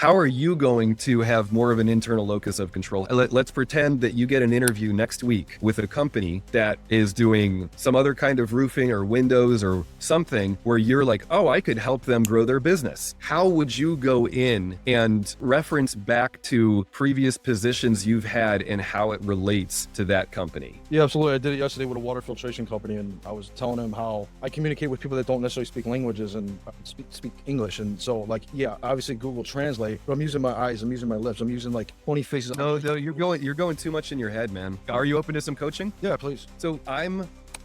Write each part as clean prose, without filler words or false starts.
How are you going to have more of an internal locus of control? Let's pretend that you get an interview next week with a company that is doing some other kind of roofing or windows or something where you're like, oh, I could help them grow their business. How would you go in and reference back to previous positions you've had and how it relates to that company? Yeah, absolutely. I did it yesterday with a water filtration company, and I was telling them how I communicate with people that don't necessarily speak languages and speak English. And so, like, yeah, obviously Google Translate, but I'm using my eyes, I'm using my lips, I'm using like 20 faces. No, you're going too much in your head, man. Are you open to some coaching? Yeah, please. So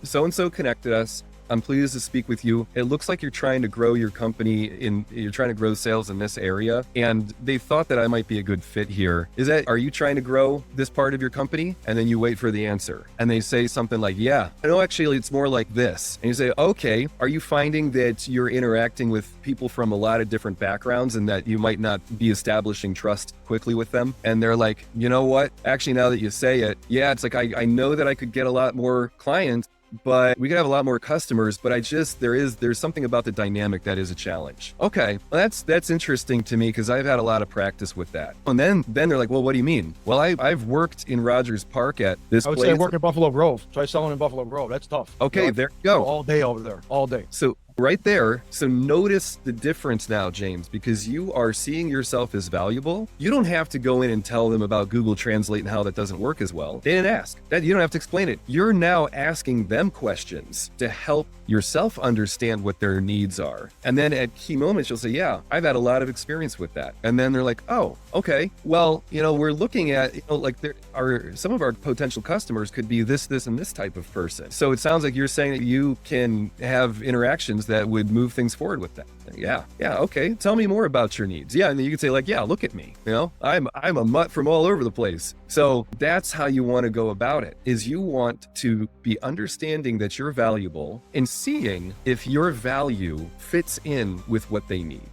so-and-so connected us. I'm pleased to speak with you. It looks like you're trying to grow your company you're trying to grow sales in this area, and they thought that I might be a good fit here. Are you trying to grow this part of your company? And then you wait for the answer. And they say something like, yeah, no, actually it's more like this. And you say, okay, are you finding that you're interacting with people from a lot of different backgrounds and that you might not be establishing trust quickly with them? And they're like, you know what? Actually, now that you say it, yeah, it's like, I know that I could get a lot more clients, but we could have a lot more customers, but there's something about the dynamic that is a challenge. Okay, well, that's interesting to me because I've had a lot of practice with that. And then they're like, well, what do you mean? Well, I've worked in Rogers Park at this I would place. say I work in Buffalo Grove. Try selling in Buffalo Grove. That's tough. Okay, there you go. All day over there, all day. So right there. So notice the difference now, James, because you are seeing yourself as valuable. You don't have to go in and tell them about Google Translate and how that doesn't work as well. They didn't ask that. You don't have to explain it. You're now asking them questions to help yourself understand what their needs are. And then at key moments, you'll say, yeah, I've had a lot of experience with that. And then they're like, oh, okay. Well, we're looking at, like there are some of our potential customers could be this, and this type of person. So it sounds like you're saying that you can have interactions that would move things forward with that. Yeah, okay. Tell me more about your needs. Yeah, and then you can say like, yeah, look at me. I'm a mutt from all over the place. So that's how you want to go about it, is you want to be understanding that you're valuable and seeing if your value fits in with what they need.